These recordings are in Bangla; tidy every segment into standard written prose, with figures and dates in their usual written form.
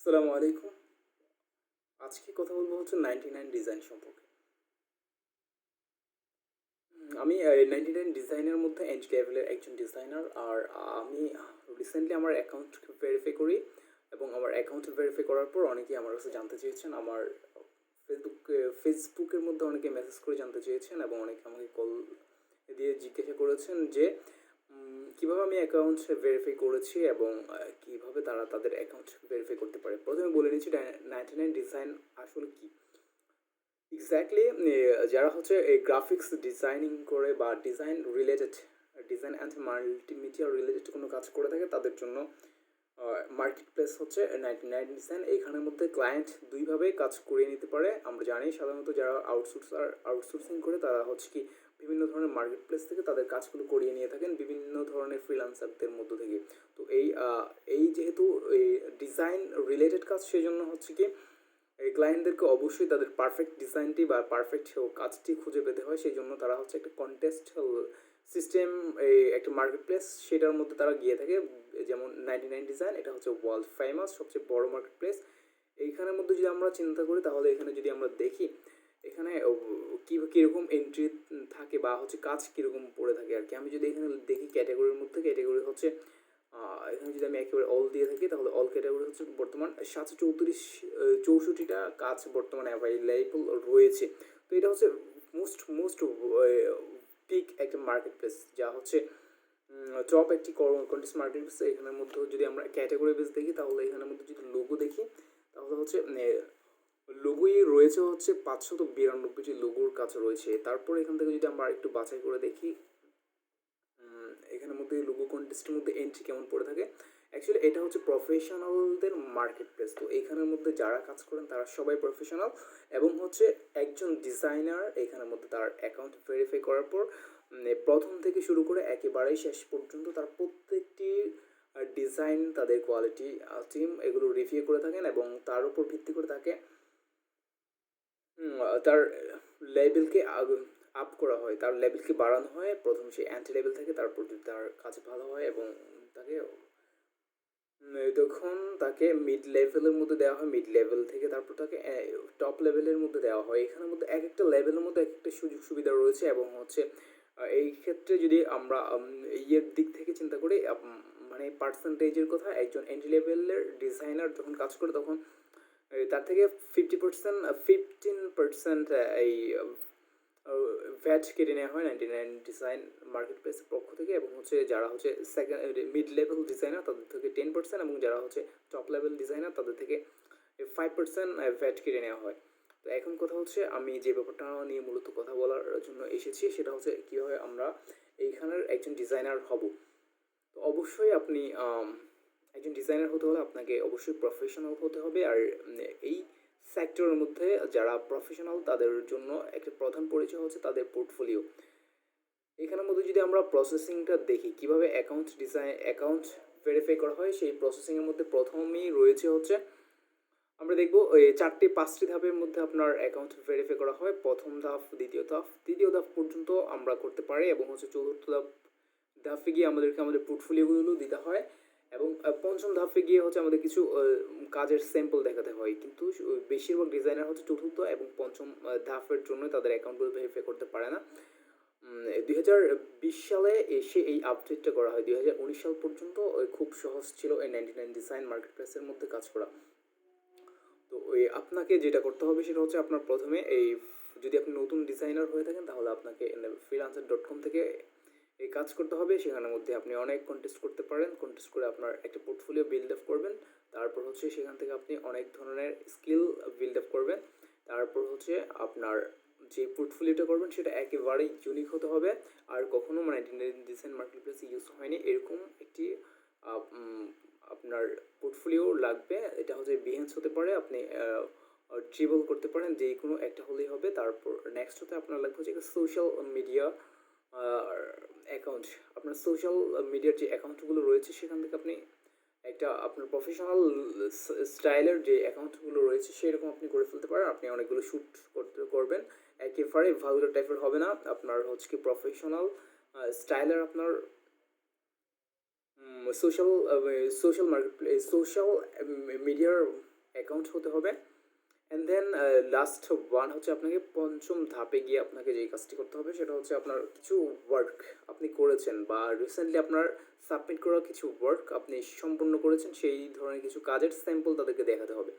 আসসালামু আলাইকুম। আজকে কথা বলবো হচ্ছে 99 ডিজাইন সম্পর্কে। আমি 99 ডিজাইনের মধ্যে এন্ট্রি লেভেলের একজন ডিজাইনার। আর আমি রিসেন্টলি আমার অ্যাকাউন্ট ভেরিফাই করি এবং আমার অ্যাকাউন্ট ভেরিফাই করার পর অনেকেই আমার কাছে জানতে চেয়েছেন। আমার ফেসবুকের মধ্যে অনেকে মেসেজ করে জানতে চেয়েছেন এবং অনেকে আমাকে কল দিয়ে জিজ্ঞাসা করেছেন যে কীভাবে আমি অ্যাকাউন্ট ভেরিফাই করেছি এবং কীভাবে তারা তাদের অ্যাকাউন্ট ভেরিফাই করতে পারে। প্রথমে বলে নিচ্ছি 99 ডিজাইন আসলে কী। এক্স্যাক্টলি যারা হচ্ছে এই গ্রাফিক্স ডিজাইনিং করে বা ডিজাইন অ্যান্ড মাল্টিমিডিয়া রিলেটেড কোনো কাজ করে থাকে তাদের জন্য মার্কেট প্লেস হচ্ছে 99 ডিজাইন। এইখানের মধ্যে ক্লায়েন্ট দুইভাবে কাজ করিয়ে নিতে পারে। আমরা জানি সাধারণত যারা আউটসোর্সিং করে তারা হচ্ছে কি বিভিন্ন ধরনের মার্কেট প্লেস থেকে তাদের কাজগুলো করিয়ে নিয়ে থাকেন বিভিন্ন ধরনের ফ্রিল্যান্সারদের মধ্য থেকে। তো এই যেহেতু এই ডিজাইন রিলেটেড কাজ সেই জন্য হচ্ছে কি এই ক্লায়েন্টদেরকে অবশ্যই তাদের পারফেক্ট ডিজাইনটি বা পারফেক্ট কাজটি খুঁজে পেতে হয়। সেই জন্য তারা হচ্ছে একটা কন্টেস্ট সিস্টেম, এই একটা মার্কেট প্লেস সেটার মধ্যে তারা গিয়ে থাকে। যেমন 99 ডিজাইন এটা হচ্ছে ওয়ার্ল্ড ফেমাস সবচেয়ে বড় মার্কেট প্লেস। এইখানের মধ্যে যদি আমরা চিন্তা করি তাহলে এখানে যদি আমরা দেখি এখানে কীরকম এন্ট্রি থাকে বা হচ্ছে কাজ কীরকম পড়ে থাকে আর কি। আমি যদি এখানে দেখি ক্যাটাগরির মধ্যে, ক্যাটাগরি হচ্ছে এখানে যদি আমি একেবারে অল দিয়ে থাকি তাহলে অল ক্যাটাগরি হচ্ছে বর্তমান 764টা কাজ বর্তমানে অ্যাভেলেবল রয়েছে। তো এটা হচ্ছে মোস্ট পিক একটা মার্কেট প্লেস যা হচ্ছে টপ একটি কন্টেস্ট মার্কেট প্লেস। এখানের মধ্যে যদি আমরা ক্যাটাগরি বেস দেখি তাহলে এখানের মধ্যে যদি লোগো দেখি তাহলে হচ্ছে লোগোই রয়েছে হচ্ছে 592টি লোগোর কাজ রয়েছে। তারপর এখান থেকে যদি আমরা একটু বাছাই করে দেখি এখানের মধ্যে লোগো কন্টেস্টের মধ্যে এন্ট্রি কেমন পড়ে থাকে। অ্যাকচুয়ালি এটা হচ্ছে প্রফেশনালদের মার্কেট প্লেস। তো এইখানের মধ্যে যারা কাজ করেন তারা সবাই প্রফেশনাল এবং হচ্ছে একজন ডিজাইনার এখানের মধ্যে তার অ্যাকাউন্ট ভেরিফাই করার পর প্রথম থেকে শুরু করে একেবারেই শেষ পর্যন্ত তার প্রত্যেকটি ডিজাইন তাদের কোয়ালিটি টিম এগুলো রিভিউ করে থাকেন এবং তার উপর ভিত্তি করে তাকে তার লেভেলকে আপ করা হয়, তার লেভেলকে বাড়ানো হয়। প্রথম সে অ্যান্টি লেভেল থাকে, তারপর যদি তার কাজ ভালো হয় এবং তাকে তখন তাকে মিড লেভেলের মধ্যে দেওয়া হয়, মিড লেভেল থেকে তারপর তাকে টপ লেভেলের মধ্যে দেওয়া হয়। এখানের মধ্যে এক একটা লেভেলের মধ্যে এক একটা সুযোগ সুবিধা রয়েছে এবং হচ্ছে এই ক্ষেত্রে যদি আমরা ইয়ের দিক থেকে চিন্তা করি মানে পার্সেন্টেজের কথা, একজন এন্ট্রি লেভেলের ডিজাইনার যখন কাজ করে তখন তার থেকে 15% এই ভ্যাট কেটে নেওয়া হয় 99 ডিজাইন মার্কেট প্লেসের পক্ষ থেকে এবং হচ্ছে যারা হচ্ছে সেকেন্ড মিড লেভেল ডিজাইনার তাদের থেকে 10% এবং যারা হচ্ছে টপ লেভেল ডিজাইনার তাদের থেকে 5% ভ্যাট কেটে নেওয়া হয়। তো এখন কথা হচ্ছে আমি যে ব্যাপারটা নিয়ে মূলত কথা বলার জন্য এসেছি সেটা হচ্ছে কীভাবে আমরা এইখানের একজন ডিজাইনার হব। তো অবশ্যই আপনি একজন ডিজাইনার হতে হলে আপনাকে অবশ্যই প্রফেশনাল হতে হবে। আর এই সেক্টরের মধ্যে যারা প্রফেশনাল তাদের জন্য একটা প্রধান পরিচয় হচ্ছে তাদের পোর্টফোলিও। এখানের মধ্যে যদি আমরা প্রসেসিংটা দেখি কীভাবে অ্যাকাউন্ট ভেরিফাই করা হয়, সেই প্রসেসিংয়ের মধ্যে প্রথমেই রয়েছে হচ্ছে আমরা দেখব এই 4-5টি ধাপের মধ্যে আপনার অ্যাকাউন্ট ভেরিফাই করা হয়। প্রথম ধাপ, তৃতীয় ধাপ পর্যন্ত আমরা করতে পারি এবং হচ্ছে চতুর্থ ধাপে গিয়ে আমাদের পোর্টফোলিওগুলো দিতে হয় এবং পঞ্চম ধাপে গিয়ে হচ্ছে আমাদের কিছু কাজের স্যাম্পল দেখাতে হয়। কিন্তু বেশিরভাগ ডিজাইনার হচ্ছে চতুর্থ এবং পঞ্চম ধাপের জন্য তাদের অ্যাকাউন্টগুলো ভেরিফাই করতে পারে না। 2020 সালে এসে এই আপডেটটা করা হয়। 2019 সাল পর্যন্ত খুব সহজ ছিল এই 99 ডিজাইন মার্কেট প্লেসের মধ্যে কাজ করা। তো আপনাকে যেটা করতে হবে সেটা হচ্ছে আপনার প্রথমে যদি আপনি নতুন ডিজাইনার হয়ে থাকেন তাহলে আপনাকে freelancer.com থেকে এই কাজ করতে হবে। সেখানের মধ্যে আপনি অনেক কন্টেস্ট করতে পারেন, কন্টেস্ট করে আপনার একটা পোর্টফোলিও বিল্ড আপ করবেন। তারপর হচ্ছে সেখান থেকে আপনি অনেক ধরনের স্কিল বিল্ড আপ করবেন। তারপর হচ্ছে আপনার যে পোর্টফোলিওটা করবেন সেটা একেবারেই ইউনিক হতে হবে। আর কখনো 99 ডিজাইন মার্কেট প্লেসে ইউজ হয়নি এরকম একটি আপনার পোর্টফোলিও লাগবে। এটা হচ্ছে বিহেন্স হতে পারে, আপনি ট্রিবল করতে পারেন, যে কোনো একটা হলেই হবে। তারপর নেক্সট হতে আপনার লাগবে হচ্ছে সোশ্যাল মিডিয়া অ্যাকাউন্ট। আপনার সোশ্যাল মিডিয়ার যে অ্যাকাউন্টগুলো রয়েছে সেখান থেকে আপনি একটা আপনার প্রফেশনাল স্টাইলের যে অ্যাকাউন্টগুলো রয়েছে সেরকম আপনি করে ফেলতে পারেন। আপনি অনেকগুলো শ্যুট করবেন, একেবারে ভালগার টাইপের হবে না। আপনার হচ্ছে কি প্রফেশনাল স্টাইলের আপনার সোশ্যাল সোশ্যাল মিডিয়ার অ্যাকাউন্ট হতে হবে। অ্যান্ড দেন লাস্ট ওয়ান হচ্ছে আপনাকে পঞ্চম ধাপে গিয়ে আপনাকে যেই কাজটি করতে হবে সেটা হচ্ছে আপনার কিছু ওয়ার্ক আপনি করেছেন বা রিসেন্টলি আপনার সাবমিট করা কিছু ওয়ার্ক আপনি সম্পূর্ণ করেছেন, সেই ধরনের কিছু কাজের স্যাম্পল তাদেরকে দেখাতে হবে।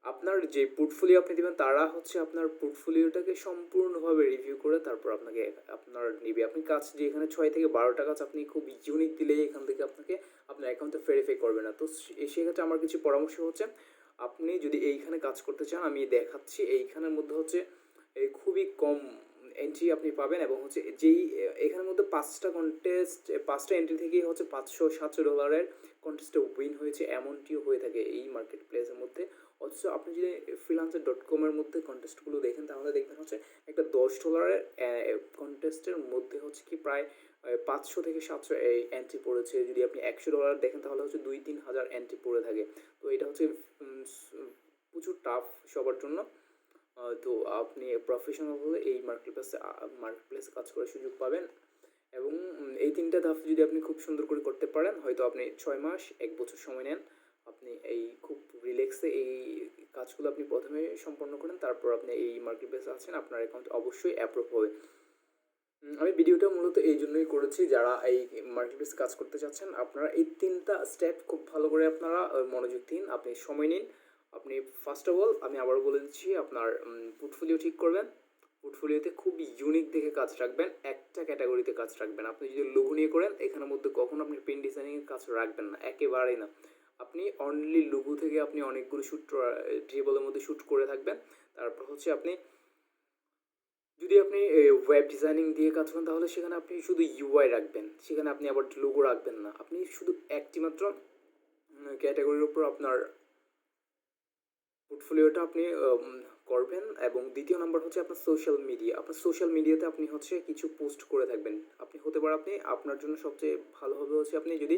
আপনার যে পোর্টফোলিও আপনি দেবেন তারা হচ্ছে আপনার পোর্টফোলিওটাকে সম্পূর্ণভাবে রিভিউ করে তারপর আপনাকে আপনার নিবে। আপনি কাজ যে এখানে 6 থেকে 12টা কাজ আপনি খুব ইউনিক দিলেই এখান থেকে আপনাকে আপনার অ্যাকাউন্টে ভেরিফাই করবে না। তো সেক্ষেত্রে আমার কিছু পরামর্শ হচ্ছে, আপনি যদি এইখানে কাজ করতে চান আমি দেখাচ্ছি, এইখানের মধ্যে হচ্ছে খুবই কম এন্ট্রি আপনি পাবেন এবং হচ্ছে যেই এখানের মধ্যে 5টা এন্ট্রি থেকেই হচ্ছে $500-700 কন্টেস্টে উইন হয়েছে, এমনটিও হয়ে থাকে এই মার্কেট প্লেসের মধ্যে। অথচ আপনি যদি freelancer.com-এর মধ্যে কন্টেস্টগুলো দেখেন তাহলে দেখবেন হচ্ছে একটা $10 কন্টেস্টের মধ্যে হচ্ছে কি প্রায় 500 থেকে 700 এই এন্ট্রি পড়েছে। যদি আপনি $100 দেখেন তাহলে হচ্ছে 2-3 হাজার এন্ট্রি পড়ে থাকে। তো এটা হচ্ছে প্রচুর টাফ সবার জন্য। তো আপনি প্রফেশনাল হলে এই মার্কেট প্লেসে কাজ করার সুযোগ পাবেন এবং এই 3টা ধাপ যদি আপনি খুব সুন্দর করে করতে পারেন, হয়তো আপনি 6 মাস 1 বছর সময় নেন, আপনি এই খুব রিল্যাক্সে এই কাজগুলো আপনি প্রথমে সম্পন্ন করেন, তারপর আপনি এই মার্কেট প্লেসে আছেন, আপনার অ্যাকাউন্ট অবশ্যই অ্যাপ্রুভ হবে। আমি ভিডিওটা মূলত এই জন্যই করেছি, যারা এই মার্কেট প্লেসে কাজ করতে চাচ্ছেন আপনারা এই 3টা স্টেপ খুব ভালো করে আপনারা মনোযোগ দিন, আপনি সময় নিন। আপনি ফার্স্ট অফ অল আমি আবারও বলে দিচ্ছি, আপনার পোর্টফোলিও ঠিক করবেন। পোর্টফোলিওতে খুব ইউনিক দেখে কাজ রাখবেন, একটা ক্যাটাগরিতে কাজ রাখবেন। আপনি যদি লোগো নিয়ে করেন এখানের মধ্যে কখনো আপনি প্রিন্ট ডিজাইনিংয়ের কাজ রাখবেন না, একেবারেই না। আপনি অনলি লোগো থেকে আপনি অনেকগুলো ড্রিবলের মধ্যে শ্যুট করে থাকবেন। তারপর হচ্ছে আপনি যদি আপনি ওয়েব ডিজাইনিং দিয়ে কাজ করেন তাহলে সেখানে আপনি শুধু ইউআই রাখবেন, সেখানে আপনি আবার লোগো রাখবেন না। আপনি শুধু একটি মাত্র ক্যাটাগরির উপর আপনার পোর্টফোলিওটা আপনি করবেন। এবং দ্বিতীয় নাম্বার হচ্ছে আপনার সোশ্যাল মিডিয়া। আপনার সোশ্যাল মিডিয়াতে আপনি হচ্ছে কিছু পোস্ট করে থাকবেন। আপনি হতে পারে আপনি আপনার জন্য সবচেয়ে ভালো হবে হচ্ছে আপনি যদি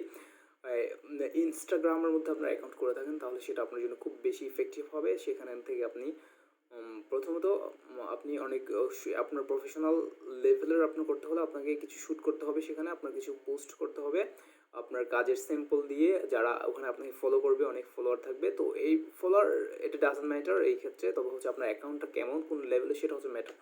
ইনস্টাগ্রামের মধ্যে আপনার অ্যাকাউন্ট করে থাকেন তাহলে সেটা আপনার জন্য খুব বেশি ইফেক্টিভ হবে। সেখান থেকে আপনি প্রথমত আপনি অনেক আপনার প্রফেশনাল লেভেলের আপনার করতে হলে আপনাকে কিছু শ্যুট করতে হবে, সেখানে আপনার কিছু পোস্ট করতে হবে আপনার কাজের স্যাম্পল দিয়ে, যারা ওখানে আপনাকে ফলো করবে, অনেক ফলোয়ার থাকবে। তো এই ফলোয়ার এটা ডাজন্ট ম্যাটার এই ক্ষেত্রে, তবে হচ্ছে আপনার অ্যাকাউন্টটা কেমন কোন লেভেলে সেটা হচ্ছে matter.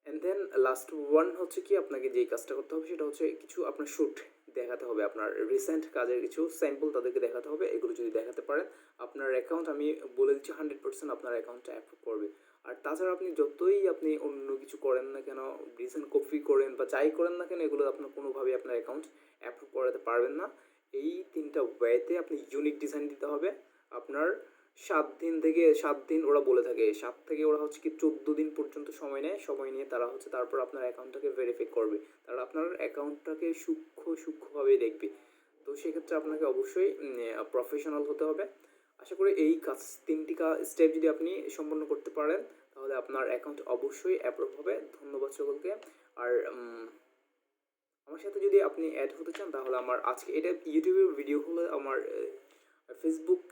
And then last one হচ্ছে কি আপনাকে যেই কাজটা করতে হবে সেটা হচ্ছে কিছু আপনার শ্যুট দেখাতে হবে, আপনার রিসেন্ট কাজের কিছু স্যাম্পল তাদেরকে দেখাতে হবে। এগুলো যদি দেখাতে পারেন আপনার অ্যাকাউন্ট আমি বলে দিচ্ছি 100% আপনার অ্যাকাউন্টটা অ্যাপ্রুভ করবে। আর তাছাড়া আপনি যতই আপনি অন্য কিছু করেন না কেন, রিসেন্ট কপি করেন বা যাই করেন না কেন, এগুলো আপনার কোনোভাবেই আপনার অ্যাকাউন্ট অ্যাপ্রুভ করাতে পারবেন না। এই 3টা ওয়েতে আপনি ইউনিক ডিজাইন দিতে হবে। আপনার 7 দিন ওরা বলে থাকে, 7 থেকে ওরা হচ্ছে কি 14 দিন পর্যন্ত সময় নেয়। সময় নিয়ে তারা হচ্ছে তারপর আপনার অ্যাকাউন্টটাকে ভেরিফাই করবে, তারা আপনার অ্যাকাউন্টটাকে সূক্ষ্মভাবে দেখবে। তো সেক্ষেত্রে আপনাকে অবশ্যই প্রফেশনাল হতে হবে। আশা করি এই 3টি স্টেপ যদি আপনি সম্পন্ন করতে পারেন তাহলে আপনার অ্যাকাউন্ট অবশ্যই অ্যাপ্রুভ হবে। ধন্যবাদ সকলকে। আর আমার সাথে যদি আপনি অ্যাড হতে চান তাহলে আমার আজকে এটা ইউটিউবের ভিডিও হলে আমার ফেসবুক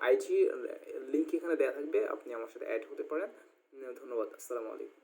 আইজি লিঙ্ক এখানে দেওয়া থাকবে, আপনি আমার সাথে অ্যাড হতে পারেন। ধন্যবাদ। আসসালামু আলাইকুম।